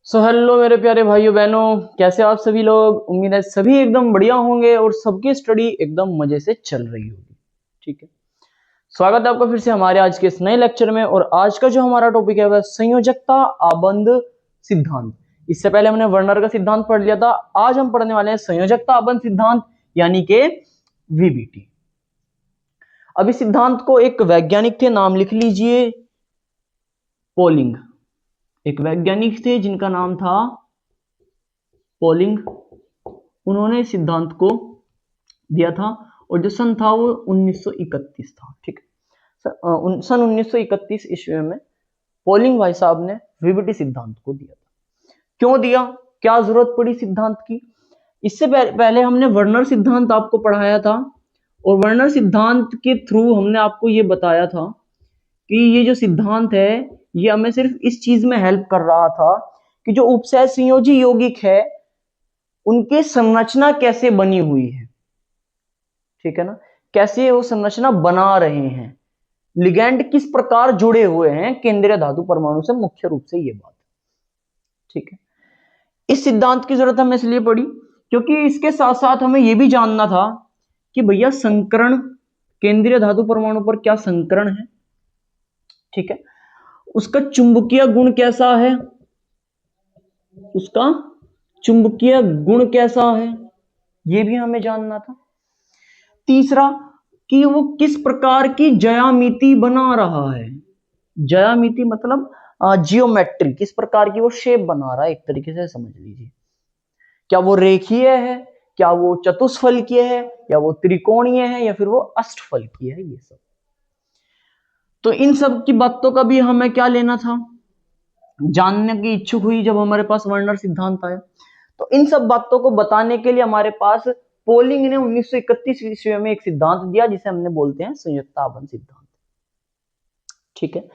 Hello मेरे प्यारे भाइयों बहनों, कैसे हो आप सभी लोग। उम्मीद है सभी एकदम बढ़िया होंगे और सबकी स्टडी एकदम मजे से चल रही होगी। ठीक है, स्वागत है आपका फिर से हमारे आज के इस नए लेक्चर में। और आज का जो हमारा टॉपिक है वह संयोजकता आबंध सिद्धांत। इससे पहले हमने वर्नर का सिद्धांत पढ़ लिया था। आज हम पढ़ने वाले हैं संयोजकता आबंध सिद्धांत यानी के वीबीटी। अब इस सिद्धांत को एक वैज्ञानिक थे, नाम लिख लीजिए, पोलिंग। एक वैज्ञानिक थे जिनका नाम था पोलिंग। उन्होंने इस सिद्धांत को दिया था और जो सन था वो 1931 था। ठीक है, सन 1931 ईस्वी में पोलिंग भाई साहब ने वीबीटी सिद्धांत को दिया था। क्यों दिया, क्या जरूरत पड़ी सिद्धांत की। इससे पहले हमने वर्नर सिद्धांत आपको पढ़ाया था और वर्नर सिद्धांत के थ्रू हमने आपको ये बताया था कि ये जो सिद्धांत है ये हमें सिर्फ इस चीज में हेल्प कर रहा था कि जो उपसय संयोजी यौगिक है उनके संरचना कैसे बनी हुई है। ठीक है ना, कैसे वो संरचना बना रहे हैं, लिगैंड किस प्रकार जुड़े हुए हैं केंद्रीय धातु परमाणु से, मुख्य रूप से ये बात। ठीक है, इस सिद्धांत की जरूरत हमें इसलिए पड़ी क्योंकि इसके साथ साथ हमें यह भी जानना था कि भैया संकरण, केंद्रीय धातु परमाणु पर क्या संकरण है। ठीक है, उसका चुंबकीय गुण कैसा है, उसका चुंबकीय गुण कैसा है, यह भी हमें जानना था। तीसरा कि वो किस प्रकार की ज्यामिति बना रहा है। ज्यामिति मतलब जियोमेट्री, किस प्रकार की वो शेप बना रहा है, एक तरीके से समझ लीजिए। क्या वो रेखीय है, क्या वो चतुष्फलकीय है, या वो त्रिकोणीय है, या फिर वो अष्टफलकीय है, ये सब। तो इन सब की बातों का भी हमें क्या लेना था, जानने की इच्छुक हुई जब हमारे पास वर्नर सिद्धांत आया। तो इन सब बातों को बताने के लिए हमारे पास पोलिंग ने 1931 ईस्वी में एक सिद्धांत दिया जिसे हमने बोलते हैं संयोजकता आबंध सिद्धांत। ठीक है,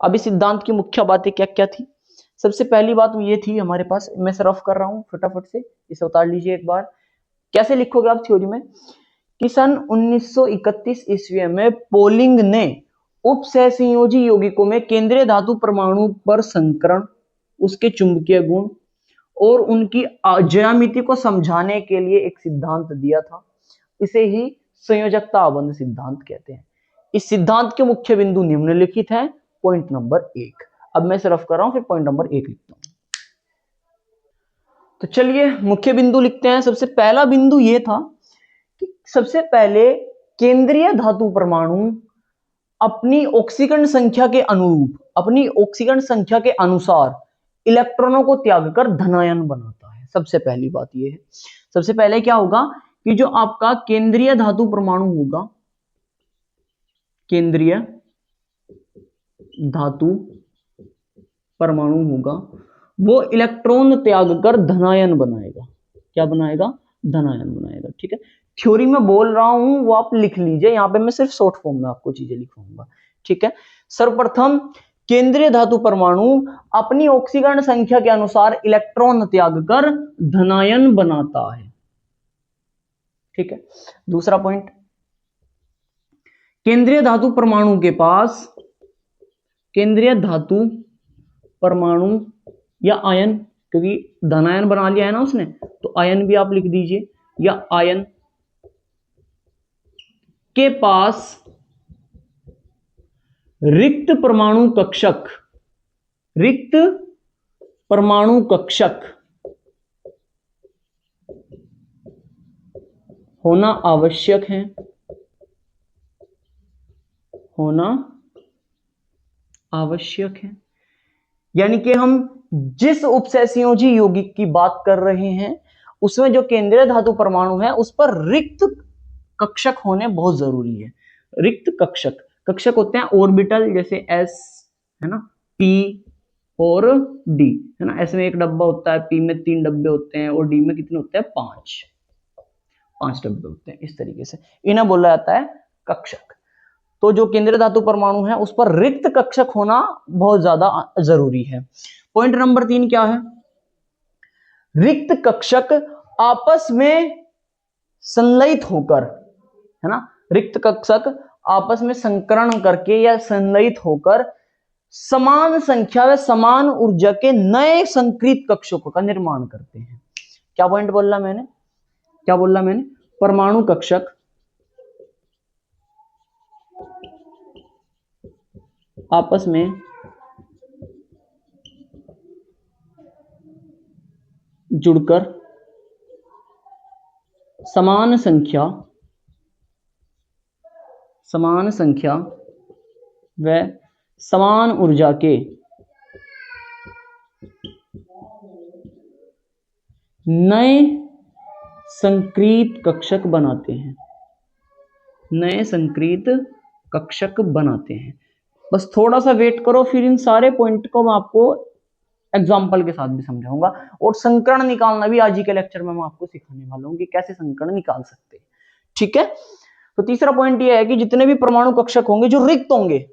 अब इस सिद्धांत की मुख्य बातें क्या क्या थी। सबसे पहली बात ये थी हमारे पास, मैं रफ कर रहा हूं फटाफट से, इसे उतार लीजिए एक बार। कैसे लिखोगे आप थ्योरी में कि सन 1931 ईस्वी में पोलिंग ने उपसहसंयोजी यौगिकों में केंद्रीय धातु परमाणु पर संकरण, उसके चुंबकीय गुण और उनकी ज्यामिति को समझाने के लिए एक सिद्धांत दिया था। इसे ही संयोजकता आबंध सिद्धांत कहते हैं। इस सिद्धांत के मुख्य बिंदु निम्नलिखित हैं। पॉइंट नंबर 1, अब मैं सिर्फ कर रहा हूं, फिर पॉइंट नंबर 1 लिखता हूं। तो चलिए मुख्य बिंदु लिखते हैं। सबसे पहला बिंदु यह था कि सबसे पहले केंद्रीय धातु परमाणु अपनी ऑक्सीकरण संख्या के अनुरूप, अपनी ऑक्सीकरण संख्या के अनुसार इलेक्ट्रॉनों को त्याग कर धनायन बनाता है। सबसे पहली बात यह है। सबसे पहले क्या होगा कि जो आपका केंद्रीय धातु परमाणु होगा, केंद्रीय धातु परमाणु होगा, वो इलेक्ट्रॉन त्याग कर धनायन बनाएगा। क्या बनाएगा, धनायन बनाएगा। ठीक है, थ्योरी में बोल रहा हूं वो आप लिख लीजिए, यहां पे मैं सिर्फ शॉर्ट फॉर्म में आपको चीजें लिखवाऊंगा। ठीक है, सर्वप्रथम केंद्रीय धातु परमाणु अपनी ऑक्सीकरण संख्या के अनुसार इलेक्ट्रॉन त्याग कर धनायन बनाता है। ठीक है, दूसरा पॉइंट, केंद्रीय धातु परमाणु के पास, केंद्रीय धातु परमाणु या आयन, क्योंकि धनायन बना लिया है ना उसने, तो आयन भी आप लिख दीजिए, या आयन के पास रिक्त परमाणु कक्षक, रिक्त परमाणु कक्षक होना आवश्यक है, होना आवश्यक है। यानी कि हम जिस उपसहसंयोजी यौगिक की बात कर रहे हैं उसमें जो केंद्रीय धातु परमाणु है उस पर रिक्त कक्षक होने बहुत जरूरी है। रिक्त कक्षक, कक्षक होते हैं ऑर्बिटल, जैसे एस है ना, पी और डी है ना। एस में एक डब्बा होता है, पी में 3 डब्बे होते हैं और डी में कितने होते हैं, 5 डब्बे होते हैं। इस तरीके से इन्हें बोला जाता है कक्षक। तो जो केंद्रीय धातु परमाणु है उस पर रिक्त कक्षक होना बहुत ज्यादा जरूरी है। पॉइंट नंबर 3 क्या है, रिक्त कक्षक आपस में संलयित होकर, है ना, रिक्त कक्षक आपस में संकरण करके या संलयित होकर समान संख्या व समान ऊर्जा के नए संक्रित कक्षकों का निर्माण करते हैं। क्या पॉइंट बोला मैंने, क्या बोला मैंने? परमाणु कक्षक आपस में जुड़कर समान संख्या व समान ऊर्जा के नए संक्रित कक्षक बनाते हैं, नए संक्रित कक्षक बनाते हैं। बस थोड़ा सा वेट करो, फिर इन सारे पॉइंट को मैं आपको एग्जाम्पल के साथ भी समझाऊंगा, और संकर्ण निकालना भी आज ही के लेक्चर में मैं आपको सिखाने वाला हूं कि कैसे संकर्ण निकाल सकते हैं। ठीक है, तो तीसरा पॉइंट यह है कि जितने भी परमाणु कक्षक होंगे जो रिक्त होंगे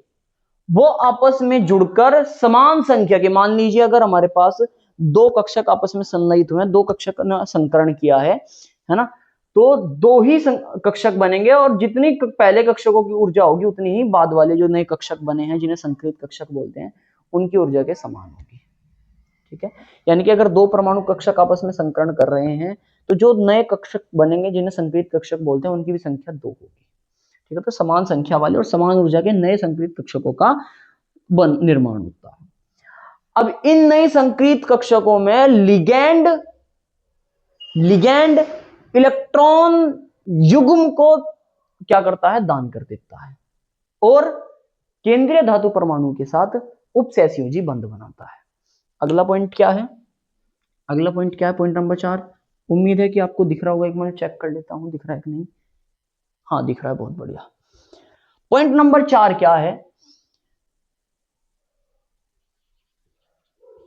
वो आपस में जुड़कर समान संख्या के, मान लीजिए अगर हमारे पास दो कक्षक आपस में संलयित हुए हैं, दो कक्षक ने संकरण किया है ना, तो दो ही कक्षक बनेंगे और जितनी पहले कक्षकों की ऊर्जा होगी उतनी ही बाद वाले जो नए कक्षक बने हैं जिन्हें संक्रित कक्षक बोलते हैं उनकी ऊर्जा के समान होगी। ठीक है, यानी कि अगर दो परमाणु कक्षक आपस में संकरण कर रहे हैं तो जो नए कक्षक बनेंगे जिन्हें संक्रित कक्षक बोलते हैं उनकी भी संख्या 2 होगी। ठीक है, तो समान संख्या वाले और समान ऊर्जा के नए संक्रित कक्षकों का निर्माण होता है। अब इन नए संक्रित कक्षकों में लिगैंड इलेक्ट्रॉन युग्म को क्या करता है, दान कर देता है और केंद्रीय धातु परमाणु के साथ उपसहसंयोजी बंध बनाता है। अगला पॉइंट क्या है, अगला पॉइंट क्या है, पॉइंट नंबर 4। उम्मीद है कि आपको दिख रहा होगा, एक मिनट चेक कर लेता हूं दिख रहा है कि नहीं। हाँ दिख रहा है, बहुत बढ़िया। पॉइंट नंबर 4 क्या है,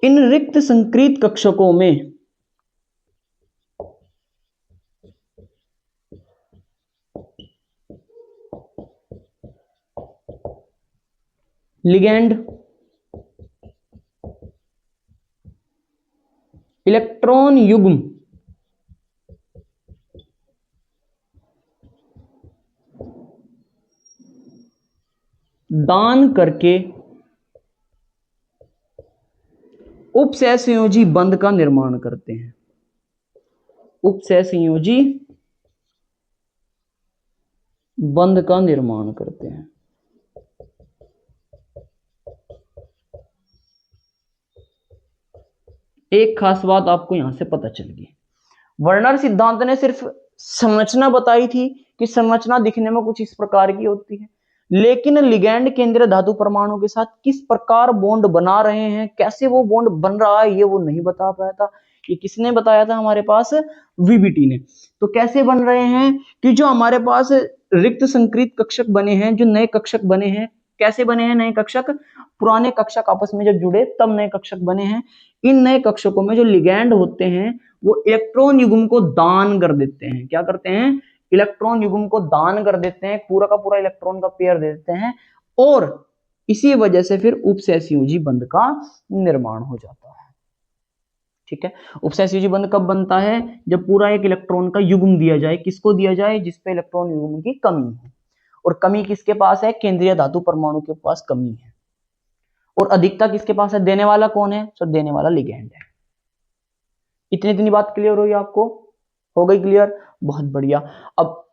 इन रिक्त संक्रित कक्षकों में लिगैंड इलेक्ट्रॉन युग्म दान करके उपसहसंयोजी बंध का निर्माण करते हैं, उपसहसंयोजी बंध का निर्माण करते हैं। एक खास बात आपको यहां से पता चल गई, वर्नर सिद्धांत ने सिर्फ संरचना बताई थी कि संरचना दिखने में कुछ इस प्रकार की होती है, लेकिन लिगैंड केंद्रीय धातु परमाणु के साथ किस प्रकार बॉन्ड बना रहे हैं, कैसे वो बॉन्ड बन रहा है, ये वो नहीं बता पाया था। ये किसने बताया था, हमारे पास वीबीटी ने। तो कैसे बन रहे हैं कि जो हमारे पास रिक्त संक्रित कक्षक बने हैं, जो नए कक्षक बने हैं, कैसे बने हैं नए कक्षक, पुराने कक्षक आपस में जब जुड़े तब नए कक्षक बने हैं। इन नए कक्षकों में जो लिगैंड होते हैं वो इलेक्ट्रॉन युग्म को दान कर देते हैं। क्या करते हैं, इलेक्ट्रॉन युग्म को दान कर देते हैं, पूरा का पूरा इलेक्ट्रॉन का पेयर दे देते हैं, और इसी वजह से फिर उपसहसंयोजी बंध का निर्माण हो जाता है। ठीक है, उपसहसंयोजी बंध कब बनता है, जब पूरा एक इलेक्ट्रॉन का युग्म दिया जाए। किसको दिया जाए, जिसपे इलेक्ट्रॉन युग्म की कमी है, और कमी किसके पास है, केंद्रीय धातु परमाणु के पास कमी है, और अधिकता किसके पास है, देने वाला कौन है, सर देने वाला लिगैंड है। इतनी बात क्लियर हुई आपको, हो गई क्लियर, बहुत बढ़िया। अब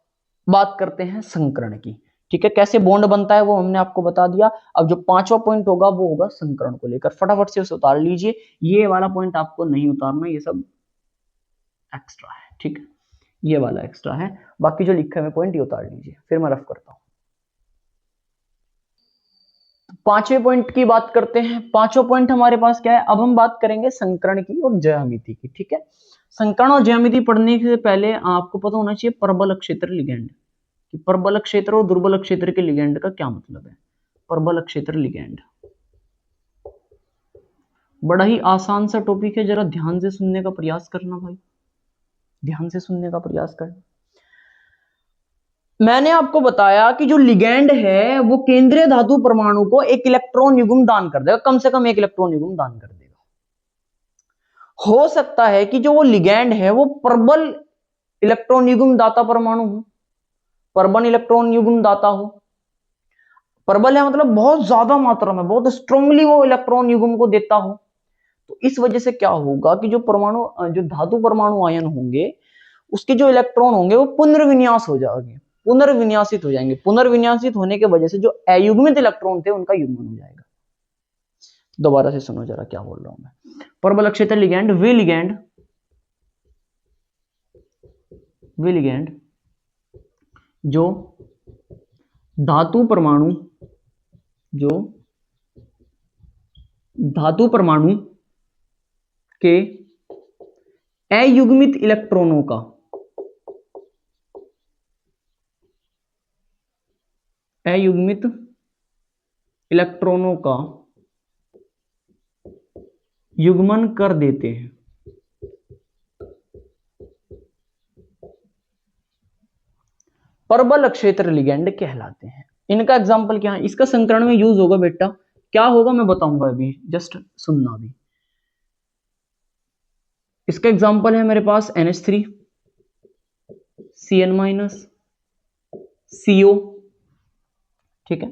बात करते हैं संकरण की। ठीक है, कैसे बॉन्ड बनता है वो हमने आपको बता दिया। अब जो 5वां पॉइंट होगा वो होगा संकरण को लेकर, फटाफट से उसे उतार लीजिए। ये वाला पॉइंट आपको नहीं उतारना, ये सब एक्स्ट्रा है। ठीक है, ये वाला एक्स्ट्रा है, बाकी जो लिखे हुए पॉइंट ये उतार लीजिए, फिर मैं रफ करता हूं। 5वें पॉइंट की बात करते हैं। 5वां पॉइंट हमारे पास क्या है, अब हम बात करेंगे संकरण की और ज्यामिति की। ठीक है, संकरण और ज्यामिति पढ़ने से पहले आपको पता होना चाहिए परबल क्षेत्र लिगैंड, कि परबल क्षेत्र और दुर्बल क्षेत्र के लिगैंड का क्या मतलब है। परबल क्षेत्र लिगैंड बड़ा ही आसान सा टॉपिक है, जरा ध्यान से सुनने का प्रयास करना भाई, ध्यान से सुनने का प्रयास करना। मैंने आपको बताया कि जो लिगैंड है वो केंद्रीय धातु परमाणु को एक इलेक्ट्रॉन युग्म दान कर देगा, कम से कम एक इलेक्ट्रॉन युग्म दान कर देगा। हो सकता है कि जो वो लिगैंड है वो प्रबल इलेक्ट्रॉन युग्म दाता परमाणु हो, प्रबल इलेक्ट्रॉन युग्म दाता हो, प्रबल है मतलब बहुत ज्यादा मात्रा में, बहुत स्ट्रांगली वो इलेक्ट्रॉन युग्म को देता हो। तो इस वजह से क्या होगा कि जो परमाणु, जो धातु परमाणु आयन होंगे, उसके जो इलेक्ट्रॉन होंगे वो पुनर्विन्यास हो जाएंगे, पुनर्विन्यासित हो जाएंगे। पुनर्विन्यासित होने की वजह से जो अयुग्मित इलेक्ट्रॉन थे उनका युग्मन हो जाएगा। दोबारा से सुनो जरा क्या बोल रहा हूं मैं। प्रबल क्षेत्र लिगैंड वे लिगैंड जो धातु परमाणु, जो धातु परमाणु के अयुग्मित इलेक्ट्रॉनों का, अयुग्मित इलेक्ट्रॉनों का युग्मन कर देते हैं। प्रबल क्षेत्र लिगैंड कहलाते हैं। इनका एग्जाम्पल क्या है, इसका संकरण में यूज होगा बेटा, क्या होगा मैं बताऊंगा अभी, जस्ट सुनना अभी। इसका एग्जाम्पल है मेरे पास NH3, Cn-, CO, ठीक है,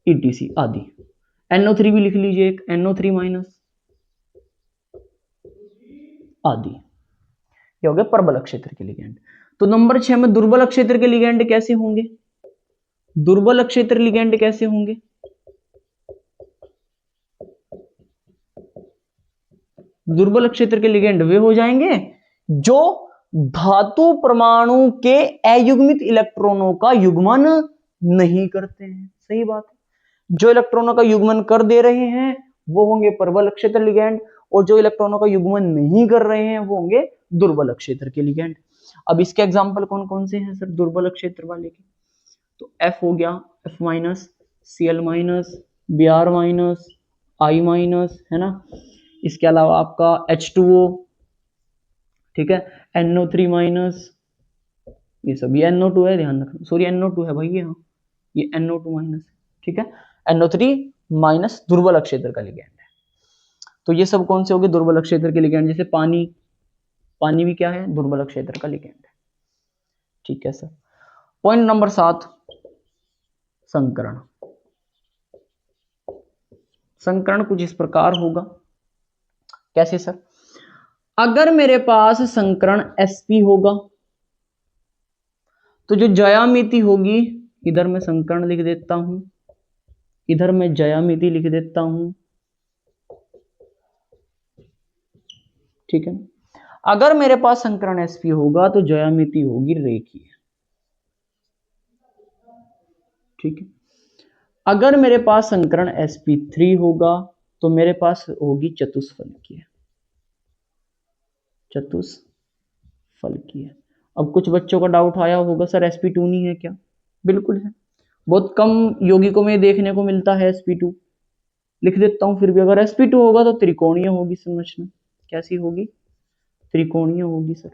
ETC आदि। NO3 भी लिख लीजिए एक, NO3- आदि। ये हो गया प्रबल क्षेत्र के लिगैंड। तो नंबर 6 में दुर्बल क्षेत्र के लिगैंड कैसे होंगे? दुर्बल क्षेत्र लिगैंड कैसे होंगे? दुर्बल क्षेत्र के लिगैंड वे हो जाएंगे जो धातु परमाणु के अयुग्मित इलेक्ट्रॉनों का युग्मन नहीं करते हैं। सही बात है, जो इलेक्ट्रॉनों का युग्मन कर दे रहे हैं वो होंगे प्रबल क्षेत्र लिगैंड, और जो इलेक्ट्रॉनों का युग्मन नहीं कर रहे हैं वो होंगे दुर्बल क्षेत्र के लिगैंड। अब इसके एग्जाम्पल कौन कौन से हैं सर दुर्बल क्षेत्र वाले के? तो F हो गया, F-, Cl-, Br-, I-, है ना। इसके अलावा आपका H2O, ठीक है, NO3-, ये सब, ये NO2 है, ध्यान रखना, सॉरी NO2 है भाई, ये NO2-, ठीक है, NO3- दुर्बल क्षेत्र का लिगैंड है। तो ये सब कौन से हो गए दुर्बल क्षेत्र के लिगैंड? जैसे पानी, पानी भी क्या है, दुर्बल क्षेत्र का लिगैंड है। ठीक है सर। पॉइंट नंबर 7, संकरण। संकरण कुछ इस प्रकार होगा, कैसे सर? अगर मेरे पास संकरण sp होगा तो जो ज्यामिति होगी, इधर मैं संकरण लिख देता हूं, इधर मैं ज्यामिति लिख देता हूं, ठीक है। अगर मेरे पास संकरण sp होगा तो ज्यामिति होगी रेखीय, ठीक है। अगर मेरे पास संकरण sp3 होगा तो मेरे पास होगी चतुष्फलकीय, चतुष्फलकीय। अब कुछ बच्चों का डाउट आया होगा सर sp2 नहीं है क्या? बिल्कुल है, बहुत कम यौगिकों में देखने को मिलता है sp2। लिख देता हूं फिर भी, अगर sp2 होगा तो त्रिकोणीय होगी संरचना। कैसी होगी? त्रिकोणीय होगी सर,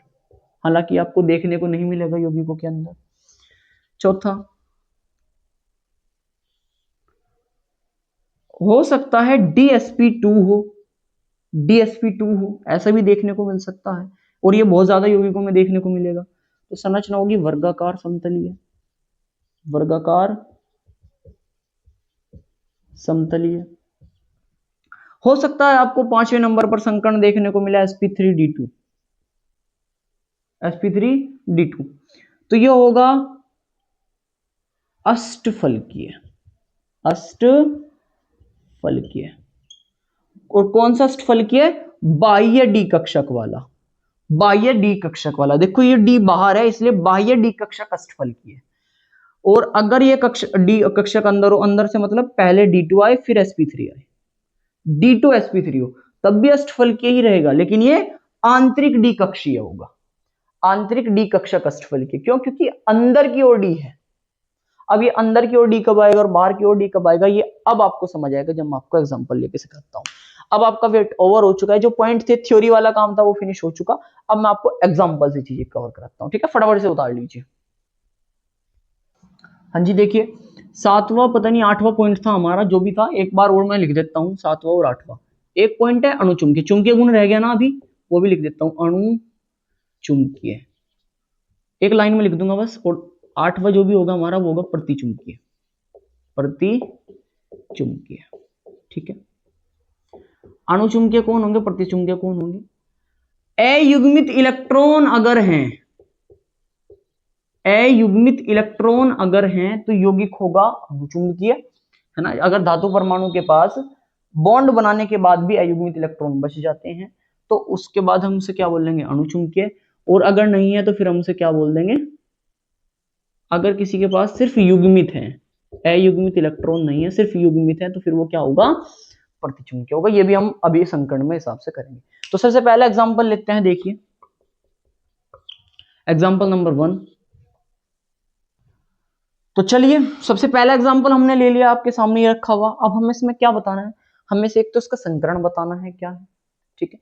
हालांकि आपको देखने को नहीं मिलेगा यौगिकों के अंदर। चौथा, हो सकता है dsp2 हो, dsp2 हो, ऐसा भी देखने को मिल सकता है, और ये बहुत ज्यादा यौगिकों में देखने को मिलेगा। तो संरचना होगी वर्गाकार समतलीय, वर्गाकार समतलीय। हो सकता है आपको 5वें नंबर पर संकरण देखने को मिला sp3d2, sp3d2, तो ये होगा अष्टफलकीय, अष्टफलकीय। और कौन सा अष्टफलकीय? बाह्य डी कक्षक वाला, बाह्य डी कक्षक वाला। देखो ये डी बाहर है इसलिए बाह्य डी कक्षक अष्टफलकीय है। और अगर ये डी कक्षक अंदर हो, अंदर से मतलब पहले d2 आए फिर sp3 आए, d2 sp3 हो, तब भी अष्टफलकीय ही रहेगा, लेकिन ये आंतरिक डी कक्षीय होगा, आंतरिक डी कक्षक अष्टफलकीय। क्यों? क्योंकि अंदर की ओर डी है। अब ये अंदर की ओर डी कब आएगा और बाहर की ओर डी कब आएगा, ये अब आपको समझ आएगा जब मैं आपको एग्जांपल लेके सिखाता हूं। अब आपका वेट ओवर हो चुका है, जो पॉइंट थे थ्योरी वाला काम था वो फिनिश हो चुका। अब मैं आपको एग्जांपल से चीजें कवर कराता हूं, ठीक है, फटाफट से उतार लीजिए। हाँ जी, देखिए 7वां पता नहीं 8वां पॉइंट था हमारा, जो भी था एक बार और मैं लिख देता हूं, 7वां और 8वां। एक पॉइंट है अणुचुंबकीय, चुंबकीय गुण रह गया ना अभी, वो भी लिख देता हूं, अणुचुंबकीय, एक लाइन में लिख दूंगा बस। और 8वां जो भी होगा हमारा वो होगा प्रतिचुंबकीय, प्रतिचुंबकीय। ठीक है, अणुचुंबकीय कौन होंगे, प्रतिचुंबकीय कौन होंगे? अयुग्मित इलेक्ट्रॉन अगर हैं, अयुग्मित इलेक्ट्रॉन अगर हैं तो यौगिक होगा अणुचुंबकीय, है ना। अगर धातु परमाणु के पास बॉन्ड बनाने के बाद भी अयुग्मित इलेक्ट्रॉन बच जाते हैं तो उसके बाद हम उसे क्या बोल देंगे, अणुचुंबकीय। और अगर नहीं है तो फिर हम उसे क्या बोल देंगे, अगर किसी के पास सिर्फ युग्मित है, अयुग्मित इलेक्ट्रॉन नहीं है, सिर्फ युग्मित है, तो फिर वो क्या होगा, प्रतिचुंबकीय होगा। ये भी हम अभी संकर्ण में हिसाब से करेंगे। तो सबसे पहला एग्जांपल लेते हैं, देखिए एग्जांपल नंबर 1। तो चलिए सबसे पहला एग्जांपल हमने ले लिया, आपके सामने ये रखा हुआ। अब हमें इसमें क्या बताना है, हमें से एक तो इसका संकरण बताना है क्या है, ठीक है,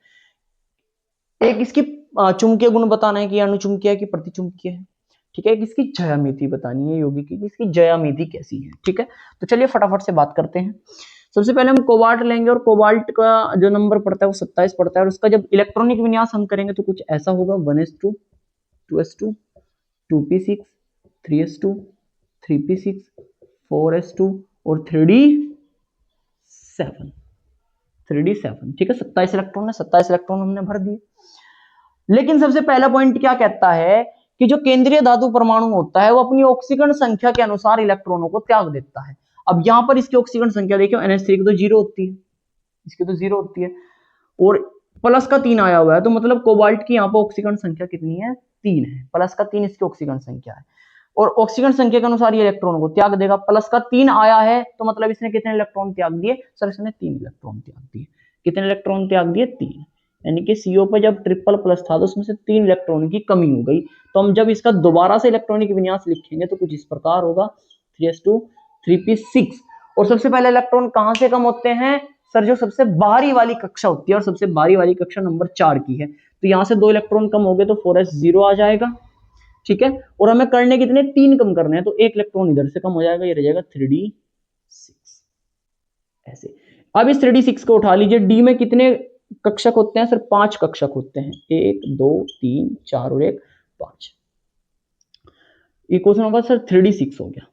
एक इसकी चुंबकीय गुण बताना है कि अणुचुंबकीय है कि प्रतिचुंबकीय है, ठीक है, एक इसकी ज्यामिति बतानी है यौगिक की, इसकी ज्यामिति कैसी है। ठीक है, तो चलिए फटाफट से बात करते हैं। सबसे पहले हम कोबाल्ट लेंगे और कोबाल्ट का जो नंबर पड़ता है वो 27 पड़ता है, और उसका जब इलेक्ट्रॉनिक विन्यास हम करेंगे तो कुछ ऐसा होगा, 1s2 2s2 2p6 3s2 3p6 4s2 और 3d7। ठीक है, 27 इलेक्ट्रॉन है, 27 इलेक्ट्रॉन हमने भर दिए। लेकिन सबसे पहला पॉइंट क्या कहता है कि जो केंद्रीय धातु परमाणु होता है वो अपनी ऑक्सीकरण संख्या के अनुसार इलेक्ट्रॉनों को त्याग देता है। अब यहां पर इसकी ऑक्सीकरण संख्या देखिए, NH3 की तो 0 होती है, इसकी तो 0 होती है, और प्लस का 3 आया हुआ है, तो मतलब कोबाल्ट की यहाँ पर ऑक्सीकरण संख्या कितनी है, 3 है। प्लस का 3 इसकी ऑक्सीकरण संख्या है, और ऑक्सीकरण संख्या के अनुसार ये इलेक्ट्रॉन को त्याग देगा। प्लस का 3 आया है तो मतलब इसने कितने इलेक्ट्रॉन त्याग दिए, सर इसने 3 इलेक्ट्रॉन त्याग दिए। कितने इलेक्ट्रॉन त्याग दिए, 3। यानी कि CO पर जब ट्रिपल प्लस था तो उसमें से 3 इलेक्ट्रॉन की कमी हो गई। तो हम जब इसका दोबारा से इलेक्ट्रॉनिक विन्यास लिखेंगे तो कुछ इस प्रकार होगा, 3s2 3p6। और सबसे पहले इलेक्ट्रॉन कहां से कम होते हैं, सर जो सबसे बाहरी वाली कक्षा होती है, और सबसे बाहरी वाली कक्षा नंबर 4 की है, तो यहां से 2 इलेक्ट्रॉन कम हो गए तो 4s0 आ जाएगा। ठीक है, और हमें करने कितने, 3 कम करने हैं, तो 1 इलेक्ट्रॉन इधर से कम हो जाएगा, ये रह जाएगा 3d6 ऐसे। अब इस 3d6 को उठा लीजिए, डी में कितने कक्षक होते हैं, सर 5 कक्षक होते हैं, 1 2 3 4 और 1 5। ये क्वेश्चन होगा सर 3d6 हो गया।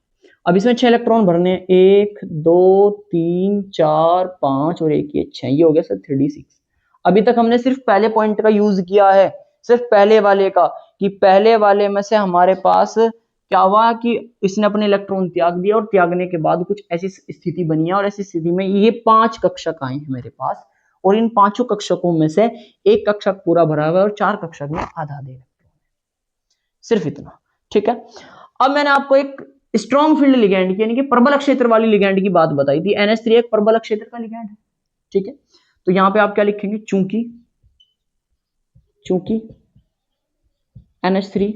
अब इसमें 6 इलेक्ट्रॉन भरने हैं, 1 2 3 4 5 और 1 ये 6, ये हो गया सर 3d6। अभी तक हमने सिर्फ पहले पॉइंट का यूज किया है, सिर्फ पहले वाले का, कि पहले वाले में से हमारे पास क्या हुआ कि इसने अपने इलेक्ट्रॉन त्याग दिया, और त्यागने के बाद कुछ ऐसी स्थिति बनी है, और ऐसी स्थिति में ये 5 कक्षक आए हैं मेरे पास, और इन 5 कक्षकों में से एक कक्षक पूरा भरा हुआ है और 4 कक्षक में आधा दे इलेक्ट्रॉन, सिर्फ इतना। ठीक है, अब मैंने आपको एक स्ट्रॉन्ग फील्ड लिगैंड की, यानी कि प्रबल क्षेत्र वाली लिगैंड की बात बताई थी। NH3 एक प्रबल क्षेत्र का लिगैंड है। ठीक है, तो यहां पे आप क्या लिखेंगे, चूंकि NH3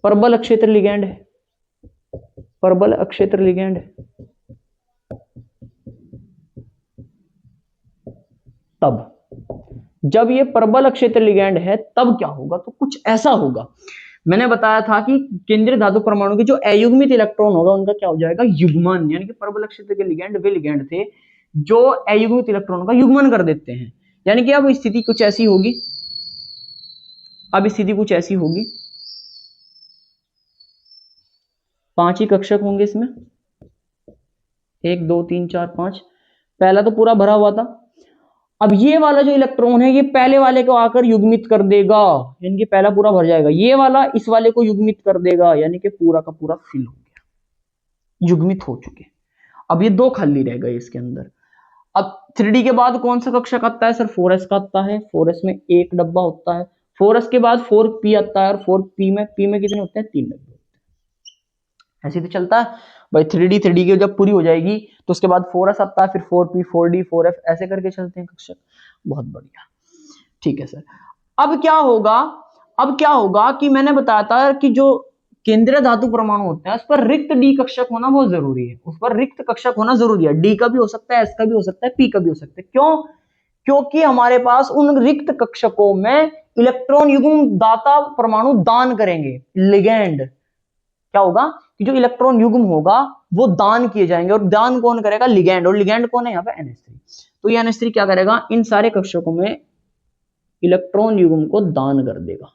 प्रबल क्षेत्र लिगैंड है, प्रबल क्षेत्र लिगैंड है, तब जब ये प्रबल क्षेत्र लिगैंड है तब क्या होगा, तो कुछ ऐसा होगा। मैंने बताया था कि केंद्रीय धातु परमाणु के जो अयुग्मित इलेक्ट्रॉन होगा उनका क्या हो जाएगा, युग्मन। यानी कि प्रबल क्षेत्र के लिगैंड वे लिगैंड थे जो अयुग्मित इलेक्ट्रॉन का युग्मन कर देते हैं। यानी कि अब स्थिति कुछ ऐसी होगी, अब स्थिति कुछ ऐसी होगी, 5 ही कक्षक होंगे इसमें, 1 2 3 4 5, पहला तो पूरा भरा हुआ था। अब ये वाला जो इलेक्ट्रॉन है ये पहले वाले को आकर युग्मित कर देगा, यानी कि पहला पूरा भर जाएगा, ये वाला इस वाले को युग्मित कर देगा, यानी कि पूरा का पूरा फिल हो गया, युग्मित हो चुके। अब ये 2 खाली रह गए इसके अंदर। अब 3D के बाद कौन सा कक्षक आता है, सर 4s का आता है। 4s में एक डब्बा होता है, 4s के बाद 4p आता है, और 4p में कितने होते हैं, 3 डब्बे होते हैं। ऐसे तो चलता है भाई, 3D की जब पूरी हो जाएगी तो उसके बाद 4s आता है, फिर 4p 4d 4f ऐसे करके चलते हैं कक्षक। बहुत बढ़िया, ठीक है सर। अब क्या होगा, अब क्या होगा कि मैंने बताया था कि जो केंद्रीय धातु परमाणु होते हैं उस पर रिक्त डी कक्षक होना बहुत जरूरी है, उस पर रिक्त कक्षक होना जरूरी है। डी का भी हो सकता है, एस का भी हो सकता है, पी का भी हो सकता है। क्यों, क्योंकि हमारे पास उन रिक्त कक्षकों में इलेक्ट्रॉन युग्म दाता परमाणु दान करेंगे। लिगैंड क्या होगा कि जो इलेक्ट्रॉन युग्म होगा वो दान किए जाएंगे, और दान कौन करेगा, लिगैंड। और लिगैंड कौन है यहाँ पे, NH3। तो ये NH3 क्या करेगा, इन सारे कक्षकों में इलेक्ट्रॉन युग्म को दान कर देगा।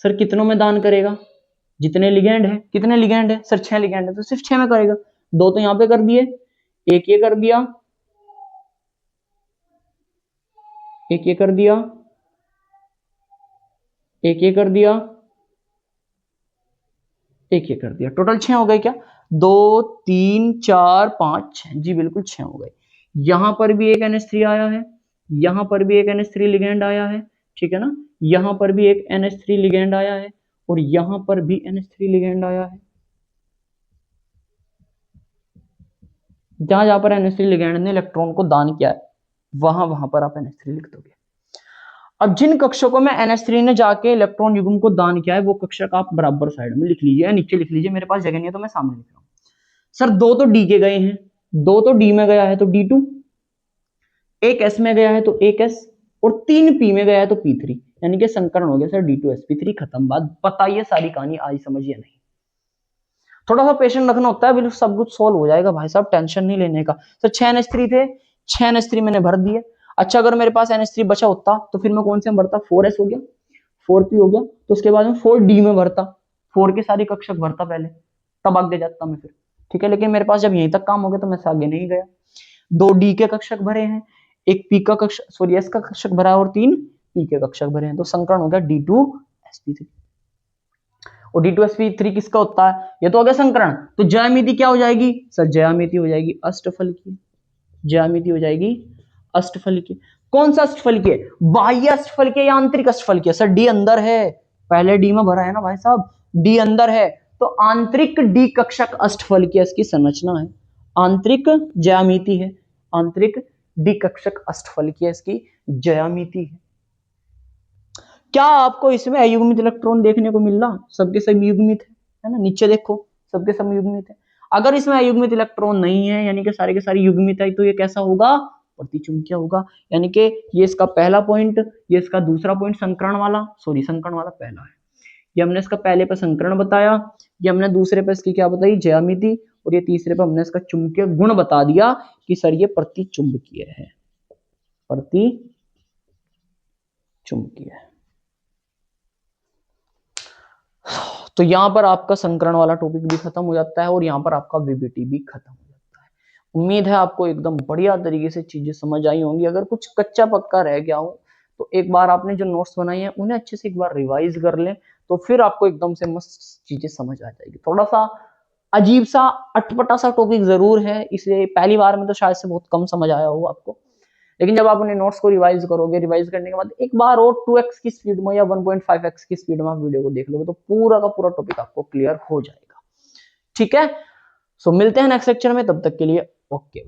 सर कितनों में दान करेगा? जितने लिगेंड है। कितने लिगेंड है सर? 6 लिगेंड है तो सिर्फ 6 में करेगा। 2 तो यहां पे कर दिए, एक ये कर दिया, एक ये कर दिया, एक ये कर दिया, एक ये कर दिया। टोटल 6 हो गए क्या? 2 3 4 5 6। जी बिल्कुल 6 हो गए। यहां पर भी एक NH3 आया है, यहां पर भी एक NH3 लिगेंड आया है, ठीक है ना। यहां पर भी एक NH3 लिगेंड आया है और यहां पर भी NH3 लिगेंड आया है। जहां जहां पर NH3 लिगेंड ने इलेक्ट्रॉन को दान किया है वहां वहां पर आप NH3 लिख दोगे। अब जिन कक्षकों में NH3 ने जाके इलेक्ट्रॉन युग्म को दान किया है वो कक्षक आप बराबर साइड में लिख लीजिए या नीचे लिख लीजिए। मेरे पास जगह नहीं है तो मैं सामने लिख रहा हूं। सर 2 तो डी के गए हैं, 2 तो डी में गया है तो D2, एक S में गया है तो एक S और 3 P में गया है तो P3, यानी कि संकरण हो गया सर D2sp3। खत्म बात। बताइए सारी कहानी आई समझिए नहीं? थोड़ा सा पेशेंट रखना होता है, बिल्कुल सब कुछ सॉल्व हो जाएगा भाई साहब, टेंशन नहीं लेने का। तो 6 NH3 थे, 6 NH3 मैंने भर दिए। अच्छा अगर मेरे पास NH3 बचा होता तो फिर मैं कौन से में भरता? 4S हो गया, 4P हो गया, तो उसके बाद में 4D में भरता, 4 के सारी कक्षक भरता पहले, तब आगे जाता मैं फिर। ठीक है, लेकिन मेरे पास जब यहीं तक काम हो गया तो मैं आगे नहीं गया। 2 D के कक्षक भरे हैं, एक P का कक्षक, सॉरी S का कक्षक भरा है और 3 P के कक्षक भरे हैं, तो संकरण हो गया D2sp3। और D2sp3 किसका होता है? ये तो हो गया संकरण। तो ज्यामिति क्या हो जाएगी सर? ज्यामिति हो जाएगी अष्टफलकीय। ज्यामिति हो जाएगी अष्टफलकीय। कौन सा अष्टफलकीय? बाह्य अष्टफलकीय या आंतरिक अष्टफलकीय? सर डी अंदर है, पहले डी में भरा है ना भाई साहब, डी अंदर है तो आंतरिक डी कक्षक अष्टफलकीय इसकी संरचना है। आंतरिक ज्यामिति है, आंतरिक डी कक्षक अष्टफलकीय इसकी ज्यामिति है। क्या आपको इसमें अयुग्मित इलेक्ट्रॉन देखने को मिल रहा? सबके सब युग्मित है ना, नीचे देखो सबके सब युग्मित है। अगर इसमें अयुग्मित इलेक्ट्रॉन नहीं है यानी कि सारे के सारे युग्मित है, तो ये कैसा होगा? प्रतिचुंबकीय होगा। यानी कि ये इसका पहला पॉइंट, ये इसका दूसरा पॉइंट संकरण वाला, सॉरी संकरण वाला पहला है, ये हमने इसका पहले पे संकरण बताया, ये हमने दूसरे पे इसकी क्या बताई? ज्यामिति, और ये तीसरे पे हमने इसका चुंबकीय गुण बता दिया कि सर ये प्रतिचुंबकीय है, प्रतिचुंबकीय है। तो यहां पर आपका संकरण वाला टॉपिक भी खत्म हो जाता है और यहां पर आपका VBT भी खत्म हो जाता है। उम्मीद है आपको एकदम बढ़िया तरीके से चीजें समझ आई होंगी। अगर कुछ कच्चा पक्का रह गया हो तो एक बार आपने जो नोट्स बनाई हैं उन्हें अच्छे से एक बार रिवाइज कर लें, तो फिर आपको एकदम से मस्त चीजें समझ आ जाएगी। थोड़ा सा अजीब सा अटपटा सा टॉपिक जरूर है, इसलिए पहली बार में तो शायद से बहुत कम समझ आया हो आपको, लेकिन जब आप अपने नोट्स को रिवाइज करोगे, रिवाइज करने के बाद एक बार और 2x की स्पीड में या 1.5x की स्पीड में आप वीडियो को देख लोगे तो पूरा का पूरा टॉपिक आपको क्लियर हो जाएगा। ठीक है, सो मिलते हैं नेक्स्ट लेक्चर में, तब तक के लिए ओके।